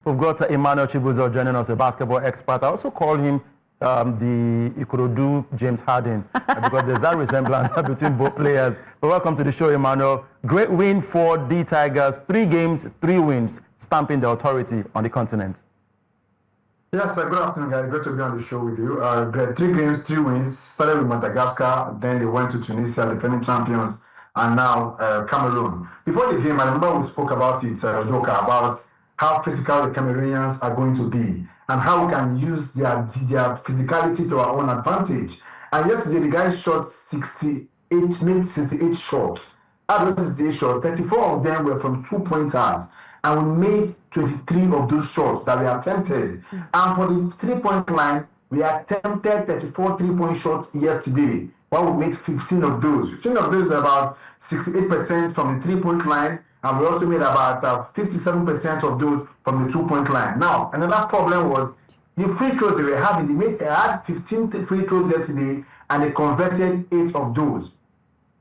We've got Emmanuel Chibuzor joining us, a basketball expert. I also call him the Ikorodu James Harden because there's that resemblance between both players. But welcome to the show, Emmanuel. Great win for the Tigers. 3 games, 3 wins, stamping the authority on the continent. Yes, good afternoon, guys. Great to be on the show with you. Great 3 games, 3 wins. Started with Madagascar, then they went to Tunisia, defending champions, and now Cameroon. Before the game, I remember we spoke about it, Doka, about how physical the Cameroonians are going to be and how we can use their physicality to our own advantage. And yesterday, the guys shot 68 shots. Out of 68 shots, 34 of them were from 2-pointers. And we made 23 of those shots that we attempted. And for the 3-point line, we attempted 34 3-point shots yesterday, while we made 15 of those. 15 of those are about 68% from the 3-point line, and we also made about 57% of those from the 2-point line. Now, another problem was the free throws they were having. They had 15 free throws yesterday, and they converted 8 of those.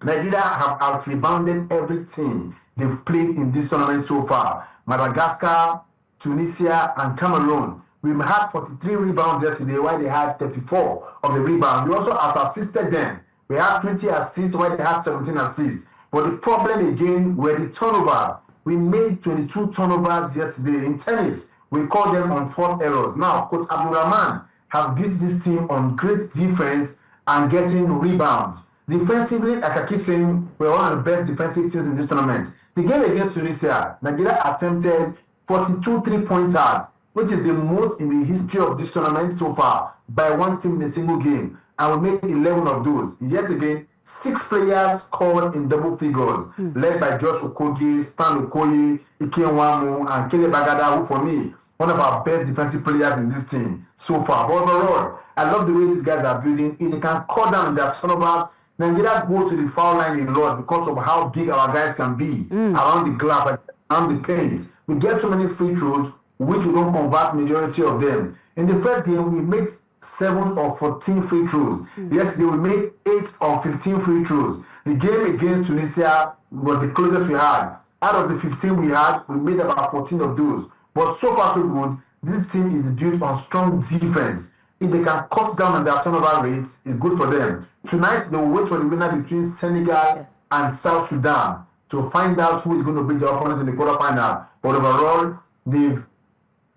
Nigeria have out-rebounded every team they've played in this tournament so far. Madagascar, Tunisia, and Cameroon. We had 43 rebounds yesterday, while they had 34 of the rebounds. We also out-assisted them. We had 20 assists, while they had 17 assists. But the problem again were the turnovers. We made 22 turnovers yesterday. In tennis, we call them unforced errors. Now, Coach Abdulrahman has built this team on great defense and getting rebounds. Defensively, like I keep saying, we're one of the best defensive teams in this tournament. The game against Tunisia, Nigeria attempted 42 3-pointers, which is the most in the history of this tournament so far, by one team in a single game. And we made 11 of those. Yet again, 6 players scored in double figures, led by Josh Okogie, Okoye, Nwamu, and Agada, who for me, one of our best defensive players in this team so far. But overall, I love the way these guys are building. If they can cut down their turnovers, Nigeria go to the foul line a lot because of how big our guys can be around the glass, around the paint. We get so many free throws, which we don't convert majority of them. In the first game, we made 7 of 14 free throws. Yesterday, we made 8 of 15 free throws. The game against Tunisia was the closest we had. Out of the 15 we had, we made about 14 of those. But so far, so good. This team is built on strong defense. If they can cut down on their turnover rates, it's good for them. Tonight, they will wait for the winner between Senegal and South Sudan to find out who is going to beat their opponent in the quarterfinal. But overall, they've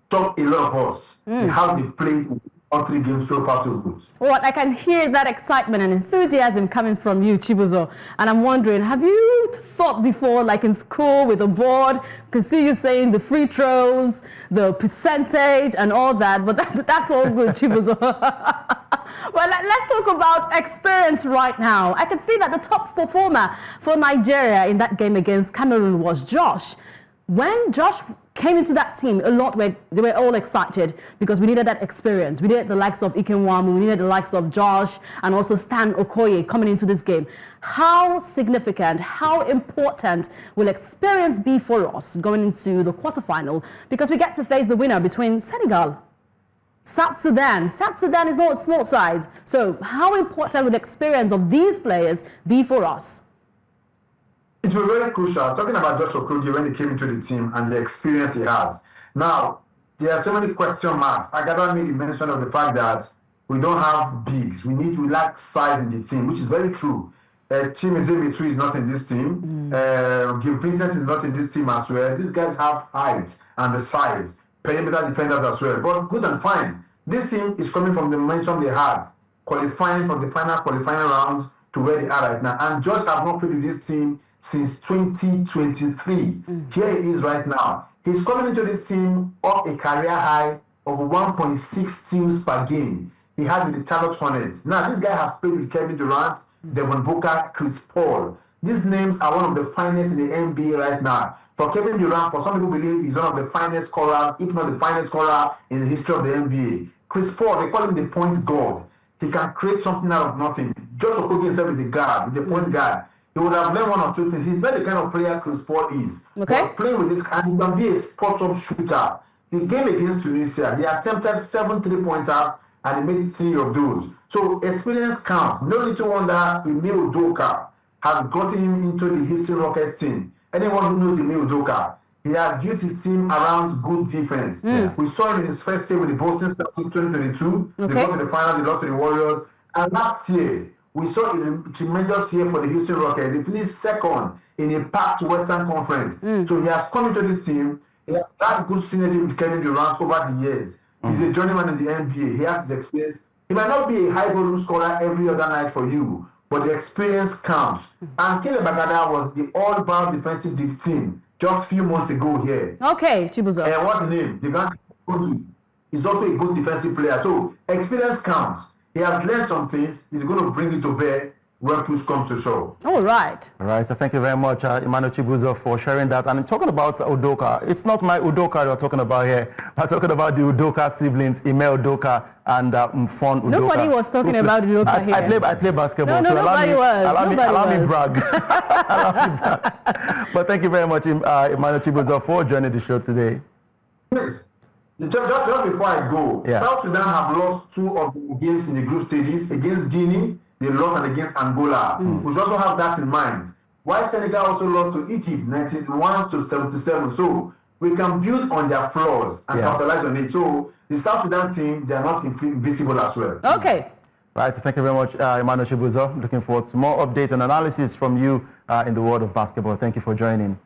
taught a lot of us how they played all 3 games so far so good. Well, I can hear that excitement and enthusiasm coming from you, Chibuzor. And I'm wondering, have you thought before, like in school with a board, could see you saying the free throws, the percentage and all that, but that's all good, Chibuzor. Well, let's talk about experience right now. I can see that the top performer for Nigeria in that game against Cameroon was Josh. When Josh came into that team, they were all excited because we needed that experience. We needed the likes of Nwamu, we needed the likes of Josh, and also Stan Okoye coming into this game. How significant, how important will experience be for us going into the quarterfinal? Because we get to face the winner between Senegal, South Sudan. South Sudan is not a small side. So how important will the experience of these players be for us? It was very crucial. Talking about Josh Okogie when he came into the team and the experience he has. Now, there are so many question marks. Agada made the mention of the fact that we don't have bigs. We lack size in the team, which is very true. Chimezeme is not in this team. Gil Vincent is not in this team as well. These guys have height and the size. Perimeter defenders as well. But good and fine. This team is coming from the momentum they had, qualifying from the final qualifying round to where they are right now. And Josh has not played with this team since 2023. Here he is right now. He's coming into this team off a career high of 1.6 steals per game. He had with the Charlotte Hornets. Now, this guy has played with Kevin Durant, Devin Booker, Chris Paul. These names are one of the finest in the NBA right now. For Kevin Durant, for some people believe he's one of the finest scorers, if not the finest scorer in the history of the NBA. Chris Paul, they call him the point guard. He can create something out of nothing. Josh Okogie himself is a guard. He's a point guard. He would have learned 1 or 2 things. He's not the kind of player Chris Paul is. Okay. But playing with this kind, he can be a spot-up shooter. The game against Tunisia, he attempted 7 3-pointers and he made 3 of those. So experience counts. No little wonder Emmanuel Chibuzor has gotten him into the Houston Rockets team. Anyone who knows Emmanuel Chibuzor, he has built his team around good defense. We saw him in his first year with the Boston Celtics 2022. They got to the final, they lost to the Warriors. And last year, we saw a tremendous year for the Houston Rockets. They finished second in a packed Western Conference. So he has come into this team. He has had good synergy with Kevin Durant over the years. He's a journeyman in the NBA. He has his experience. He might not be a high-volume scorer every other night for you, but the experience counts. And Caleb Agada was the all-round defensive team just a few months ago here. Okay, Chibuzor. And what's his name? The guy is also a good defensive player. So experience counts. He has learned some things. He's going to bring it to bear when push comes to shove. All right. All right, so thank you very much, Emmanuel Chibuzor, for sharing that. And talking about Udoka, it's not my Udoka we're talking about here. We're talking about the Udoka siblings, Ime Udoka and Mfon Udoka. Nobody was talking about Udoka here. I play basketball, no, so nobody was. allow me brag. Allow me brag. But thank you very much, Emmanuel Chibuzor, for joining the show today. Yes. Just before I go, South Sudan have lost 2 of the games in the group stages against Guinea. They lost and against Angola. We should also have that in mind. While Senegal also lost to Egypt 91-77. So we can build on their flaws and capitalize on it. So the South Sudan team, they are not invisible as well. Okay. Right, so thank you very much, Emmanuel Chibuzor. Looking forward to more updates and analysis from you in the world of basketball. Thank you for joining.